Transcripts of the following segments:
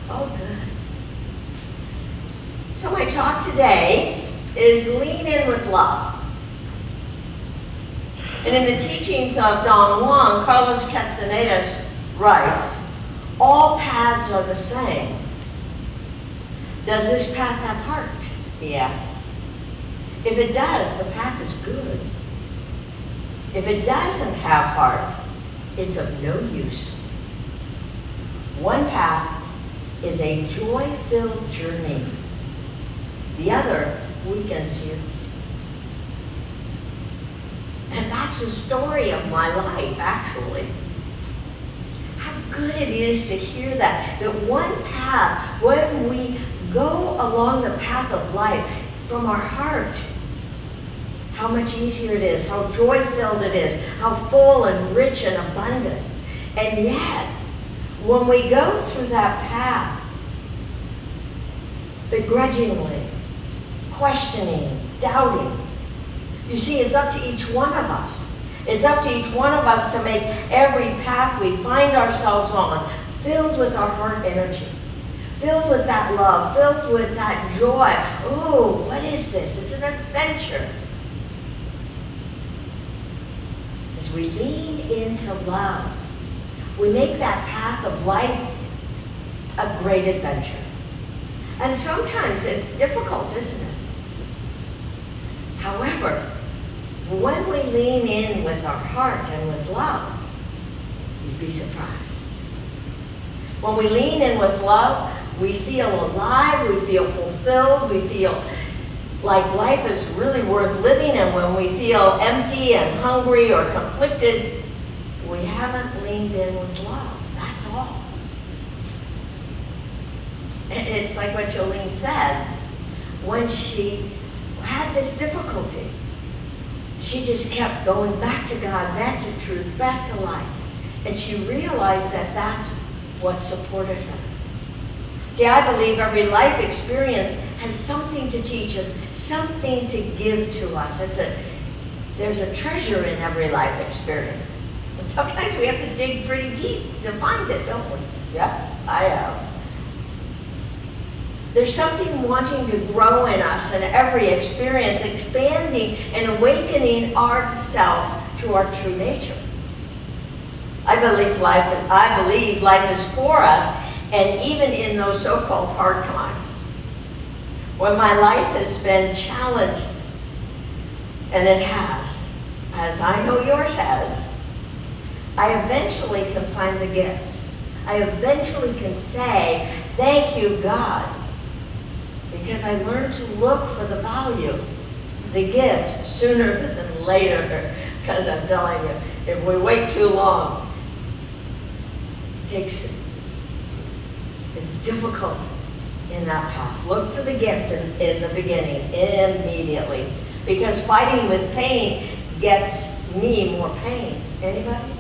It's all good. So my talk today is lean in with love. And in the teachings of Don Juan, Carlos Castaneda's writes, all paths are the same. Does this path have heart? He asks. If it does, the path is good. If it doesn't have heart, it's of no use. One path is a joy-filled journey. The other weakens you. And that's the story of my life, actually. How good it is to hear that one path, when we go along the path of life from our heart, how much easier it is, how joy-filled it is, how full and rich and abundant. And yet, when we go through that path, begrudgingly, questioning, doubting, you see, it's up to each one of us. It's up to each one of us to make every path we find ourselves on filled with our heart energy, filled with that love, filled with that joy. Oh, what is this? It's an adventure. As we lean into love, we make that path of life a great adventure. And sometimes it's difficult, isn't it? However, when we lean in with our heart and with love, you'd be surprised. When we lean in with love, we feel alive, we feel fulfilled, we feel like life is really worth living, and when we feel empty and hungry or conflicted, we haven't leaned in with love. That's all. It's like what Jolene said. When she had this difficulty, she just kept going back to God, back to truth, back to life. And she realized that that's what supported her. See, I believe every life experience has something to teach us, something to give to us. There's a treasure in every life experience. And sometimes we have to dig pretty deep to find it, don't we? Yeah, I have. There's something wanting to grow in us in every experience, expanding and awakening ourselves to our true nature. I believe life is for us, and even in those so-called hard times, when my life has been challenged, and it has, as I know yours has, I eventually can find the gift. I eventually can say, thank you, God, because I learned to look for the value, the gift, sooner than later. Because I'm telling you, if we wait too long, it's difficult in that path. Look for the gift in the beginning, immediately. Because fighting with pain gets me more pain. Anybody?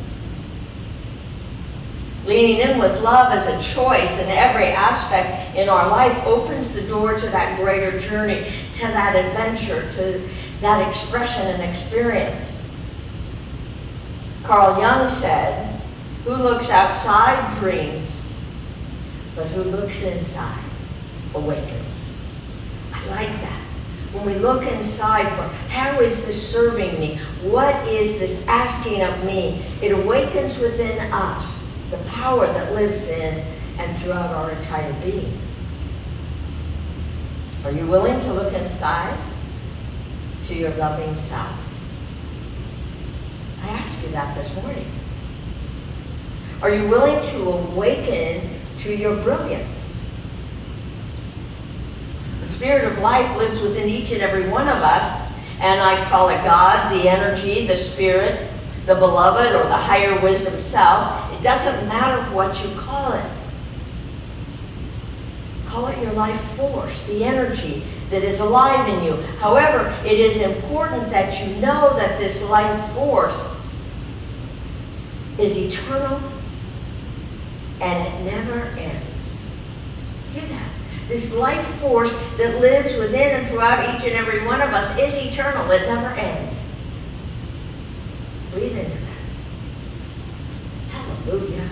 Leaning in with love as a choice in every aspect in our life opens the door to that greater journey, to that adventure, to that expression and experience. Carl Jung said, who looks outside dreams, but who looks inside awakens. I like that. When we look inside for how is this serving me? What is this asking of me? It awakens within us the power that lives in and throughout our entire being. Are you willing to look inside to your loving self? I asked you that this morning. Are you willing to awaken to your brilliance? The spirit of life lives within each and every one of us, and I call it God, the energy, the spirit, the beloved, or the higher wisdom self. It doesn't matter what you call it. Call it your life force, the energy that is alive in you. However, it is important that you know that this life force is eternal and it never ends. Hear that? This life force that lives within and throughout each and every one of us is eternal. It never ends. Breathe into that. Hallelujah.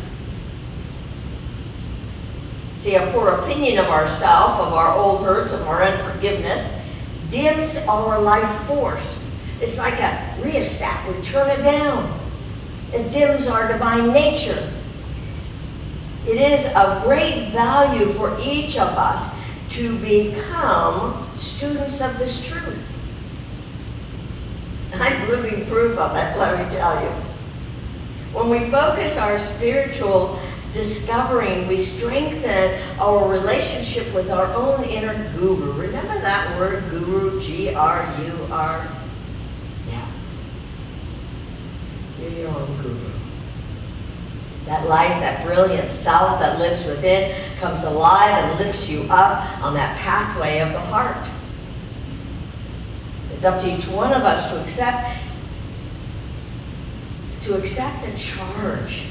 See, a poor opinion of ourselves, of our old hurts, of our unforgiveness, dims our life force. It's like a rheostat. We turn it down. It dims our divine nature. It is of great value for each of us to become students of this truth. I'm living proof of it, let me tell you. When we focus our spiritual discovering, we strengthen our relationship with our own inner guru. Remember that word, guru, G-R-U-R? Yeah. You're your own guru. That life, that brilliant self that lives within comes alive and lifts you up on that pathway of the heart. It's up to each one of us to accept the charge.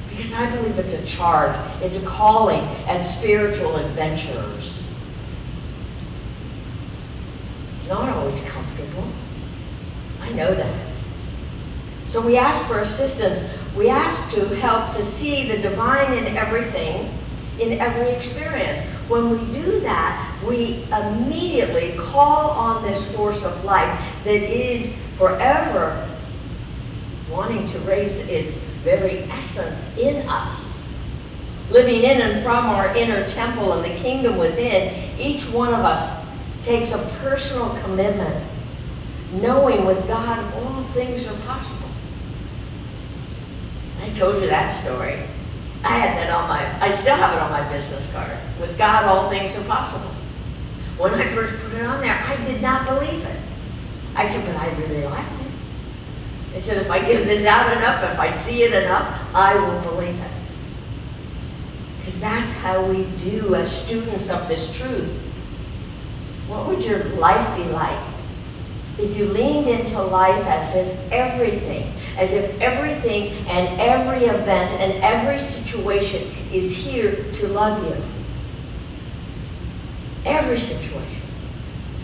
Because I believe it's a charge. It's a calling as spiritual adventurers. It's not always comfortable. I know that. So we ask for assistance. We ask to help to see the divine in everything, in every experience. When we do that, we immediately call on this force of life that is forever wanting to raise its very essence in us. Living in and from our inner temple and the kingdom within, each one of us takes a personal commitment, knowing with God all things are possible. I told you that story. I had that on I still have it on my business card. With God, all things are possible. When I first put it on there, I did not believe it. I said, but I really liked it. I said, if I give this out enough, if I see it enough, I will believe it. Because that's how we do as students of this truth. What would your life be like if you leaned into life as if everything and every event and every situation is here to love you? Every situation.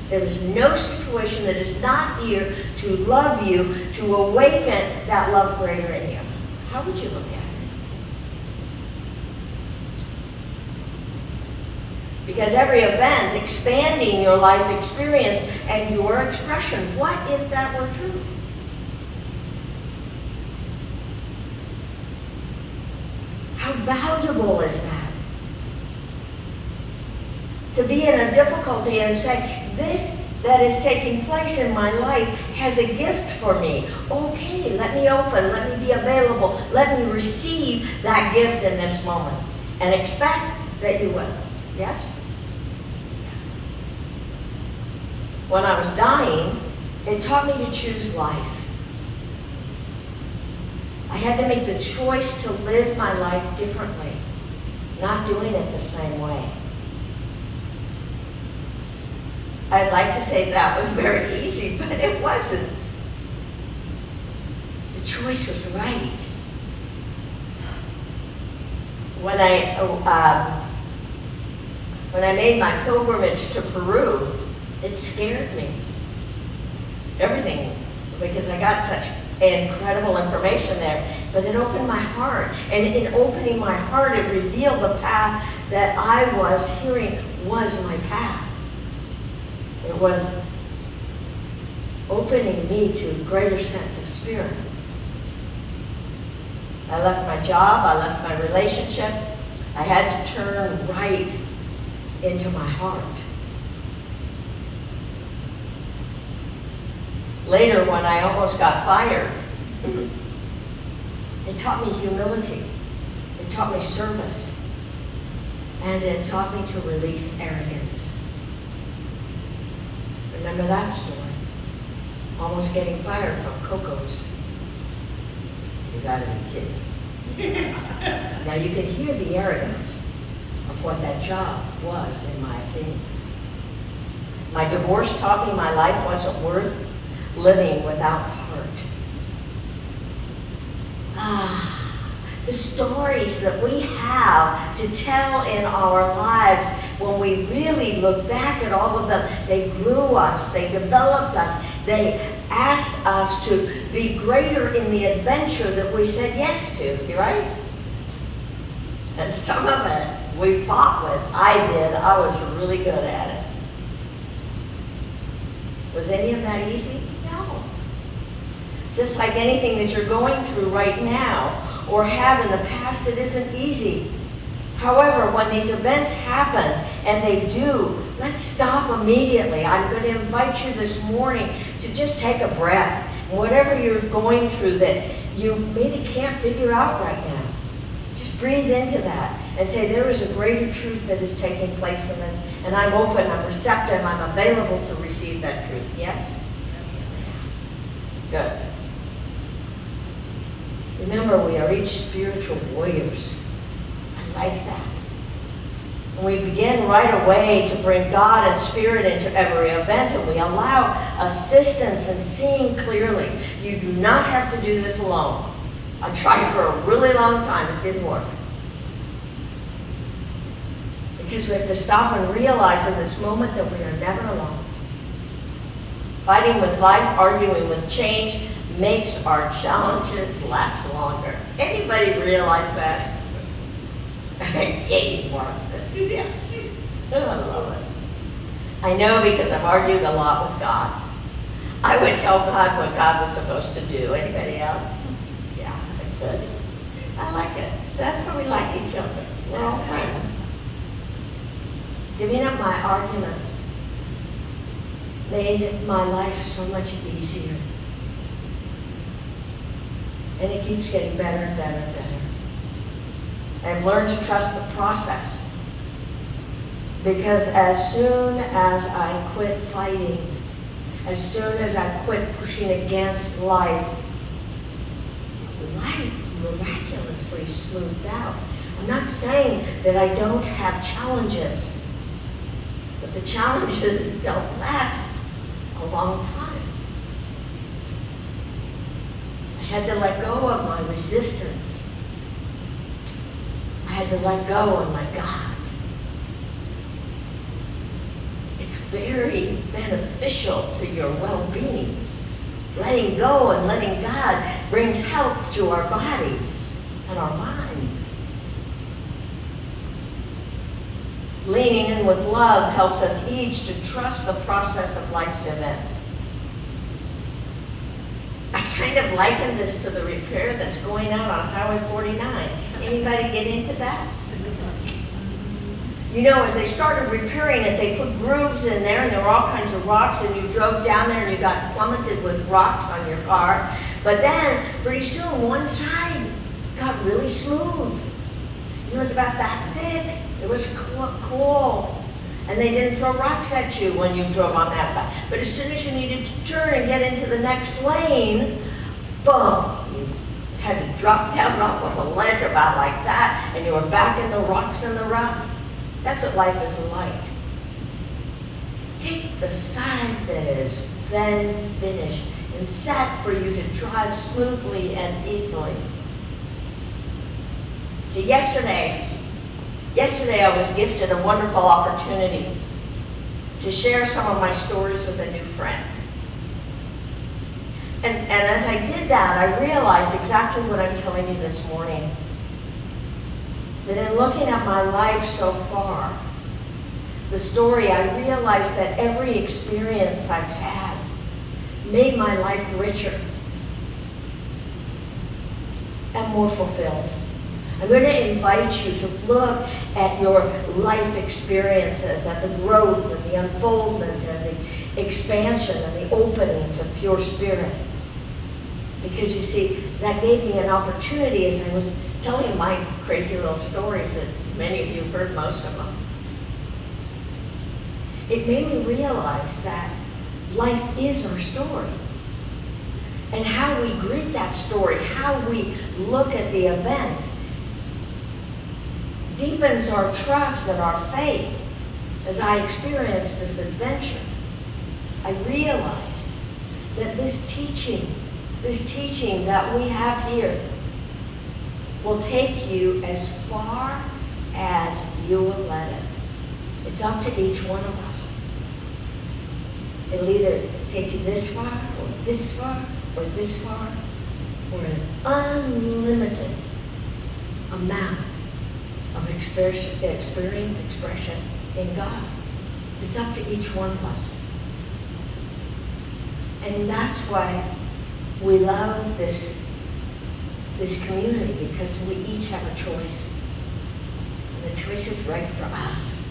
There is no situation that is not here to love you, to awaken that love greater in you. How would you look at it? Because every event expanding your life experience and your expression. What if that were true? How valuable is that? To be in a difficulty and say, this that is taking place in my life has a gift for me. Okay, let me open, let me be available, let me receive that gift in this moment. And expect that you will. Yes? When I was dying, it taught me to choose life. I had to make the choice to live my life differently, not doing it the same way. I'd like to say that was very easy, but it wasn't. The choice was right. When I made my pilgrimage to Peru, it scared me. Everything, because I got such incredible information there, but it opened my heart. And in opening my heart, it revealed the path that I was hearing was my path. It was opening me to a greater sense of spirit. I left my job, I left my relationship. I had to turn right into my heart. Later, when I almost got fired, it taught me humility. It taught me service. And it taught me to release arrogance. Remember that story? Almost getting fired from Coco's. You gotta be kidding. Now you can hear the arrogance of what that job was, in my opinion. My divorce taught me my life wasn't worth living without heart. The stories that we have to tell in our lives, when we really look back at all of them, they grew us, they developed us, they asked us to be greater in the adventure that we said yes to, right? And some of it we fought with. I did. I was really good at it. Was any of that easy? No. Just like anything that you're going through right now or have in the past, it isn't easy. However, when these events happen, and they do, let's stop immediately. I'm going to invite you this morning to just take a breath. Whatever you're going through that you maybe can't figure out right now, just breathe into that and say, there is a greater truth that is taking place in this, and I'm open, I'm receptive, I'm available to receive that truth. Yes? Good. Remember, we are each spiritual warriors. I like that. And we begin right away to bring God and Spirit into every event, and we allow assistance in seeing clearly. You do not have to do this alone. I tried for a really long time. It didn't work. Because we have to stop and realize in this moment that we are never alone. Fighting with life, arguing with change, makes our challenges last longer. Anybody realize that? Yay, Mark. Yes. I love it. I know because I've argued a lot with God. I would tell God what God was supposed to do. Anybody else? Yeah, I could. I like it. So that's why we like each other. We're all friends. Giving up my arguments made my life so much easier. And it keeps getting better and better and better. I've learned to trust the process. Because as soon as I quit fighting, as soon as I quit pushing against life miraculously smoothed out. I'm not saying that I don't have challenges, but the challenges don't last a long time. I had to let go of my resistance. I had to let go of my God. It's very beneficial to your well-being. Letting go and letting God brings health to our bodies and our minds. Leaning in with love helps us each to trust the process of life's events. I kind of liken this to the repair that's going out on Highway 49. Anybody get into that? You know, as they started repairing it, they put grooves in there, and there were all kinds of rocks, and you drove down there and you got plummeted with rocks on your car. But then, pretty soon, one side got really smooth. It was about that thick. It was cool. And they didn't throw rocks at you when you drove on that side. But as soon as you needed to turn and get into the next lane, boom, you had to drop down off of a ledge about like that, and you were back in the rocks and the rough. That's what life is like. Take the side that is then finished and set for you to drive smoothly and easily. See, yesterday I was gifted a wonderful opportunity to share some of my stories with a new friend. And as I did that, I realized exactly what I'm telling you this morning. That in looking at my life so far, the story, I realized that every experience I've had made my life richer and more fulfilled. I'm going to invite you to look at your life experiences, at the growth and the unfoldment and the expansion and the opening to pure spirit. Because you see, that gave me an opportunity as I was telling my crazy little stories that many of you have heard most of them. It made me realize that life is our story. And how we greet that story, how we look at the events, deepens our trust and our faith. As I experienced this adventure, I realized that this teaching that we have here will take you as far as you will let it. It's up to each one of us. It'll either take you this far, or this far, or this far, or an unlimited amount of expression in God. It's up to each one of us. And that's why we love this community, because we each have a choice. And the choice is right for us.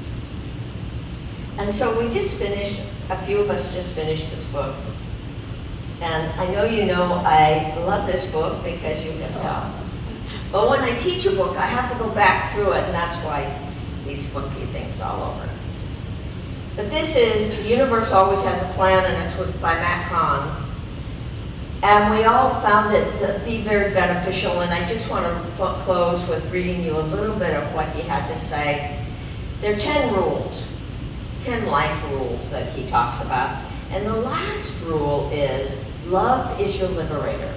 And so we just finished, a few of us just finished this book. And I know you know I love this book because you can tell. But when I teach a book, I have to go back through it, and that's why these funky things all over it. But this is The Universe Always Has a Plan, and it's by Matt Kahn. And we all found it to be very beneficial, and I just want to close with reading you a little bit of what he had to say. There are 10 rules, 10 life rules that he talks about. And the last rule is, love is your liberator.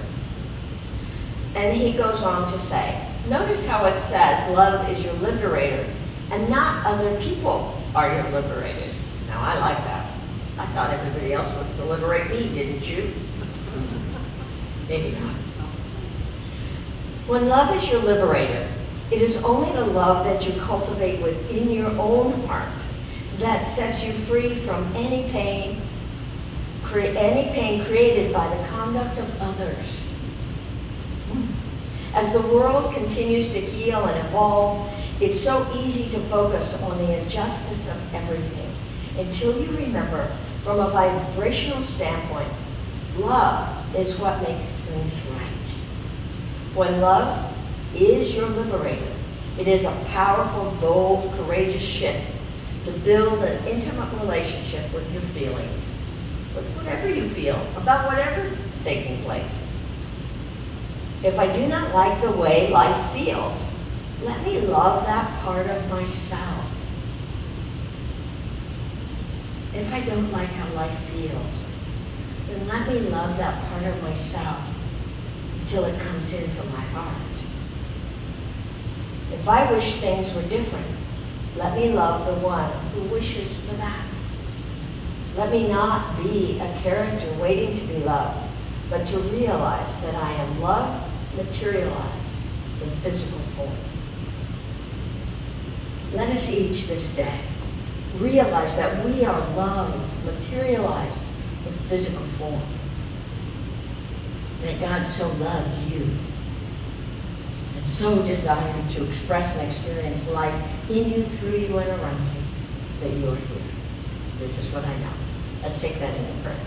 And he goes on to say, notice how it says, love is your liberator, and not other people are your liberators. Now, I like that. I thought everybody else was to liberate me, didn't you? Maybe not. When love is your liberator, it is only the love that you cultivate within your own heart that sets you free from any pain created by the conduct of others. As the world continues to heal and evolve, it's so easy to focus on the injustice of everything until you remember, from a vibrational standpoint, love is what makes things right. When love is your liberator, it is a powerful, bold, courageous shift to build an intimate relationship with your feelings, with whatever you feel, about whatever is taking place. If I do not like the way life feels, let me love that part of myself. If I don't like how life feels, then let me love that part of myself until it comes into my heart. If I wish things were different, let me love the one who wishes for that. Let me not be a character waiting to be loved, but to realize that I am love materialized in physical form. Let us each this day realize that we are love materialized in physical form. That God so loved you and so desired to express and experience life in you, through you, and around you, that you are here. This is what I know. Let's take that into prayer.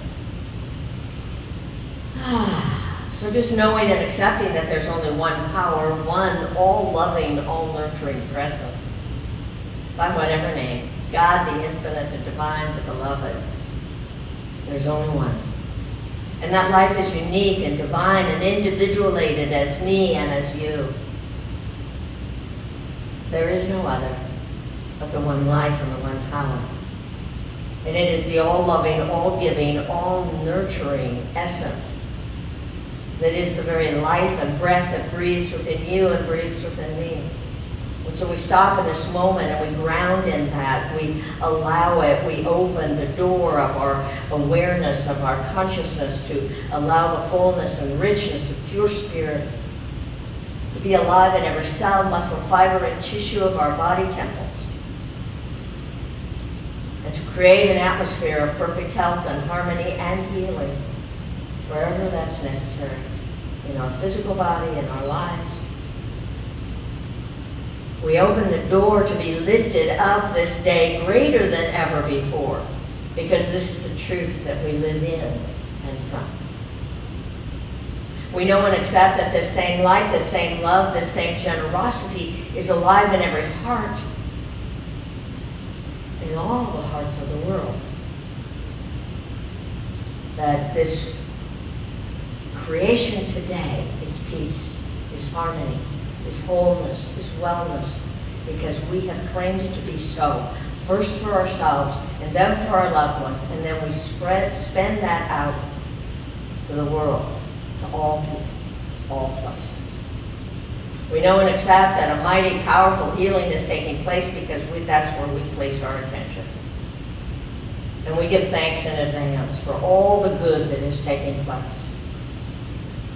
So just knowing and accepting that there's only one power, one all-loving, all-nurturing presence, by whatever name, God, the infinite, the divine, the beloved. There's only one. And that life is unique and divine and individuated as me and as you. There is no other but the one life and the one power. And it is the all-loving, all-giving, all-nurturing essence that is the very life and breath that breathes within you and breathes within me. And so we stop in this moment and we ground in that. We allow it. We open the door of our awareness, of our consciousness, to allow the fullness and richness of pure spirit to be alive in every cell, muscle, fiber, and tissue of our body temples. And to create an atmosphere of perfect health and harmony and healing wherever that's necessary, in our physical body, in our lives. We open the door to be lifted up this day greater than ever before, because this is the truth that we live in and from. We know and accept that this same light, this same love, this same generosity is alive in every heart, in all the hearts of the world. That this creation today is peace, is harmony, is wholeness, is wellness, because we have claimed it to be so, first for ourselves, and then for our loved ones, and then we spend that out to the world, to all people, all places. We know and accept that a mighty, powerful healing is taking place because that's where we place our attention. And we give thanks in advance for all the good that is taking place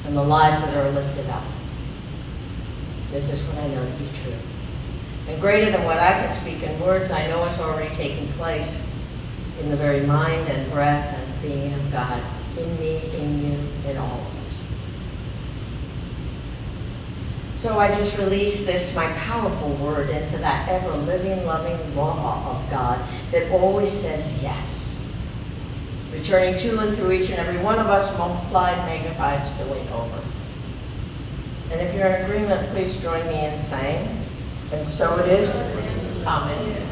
and the lives that are lifted up. This is what I know to be true. And greater than what I can speak in words, I know it's already taking place in the very mind and breath and being of God, in me, in you, in all of us. So I just release this, my powerful word, into that ever-living, loving law of God that always says yes. Returning to and through each and every one of us, multiplied, magnified, spilling over. And if you're in agreement, please join me in saying, and so it is. Amen.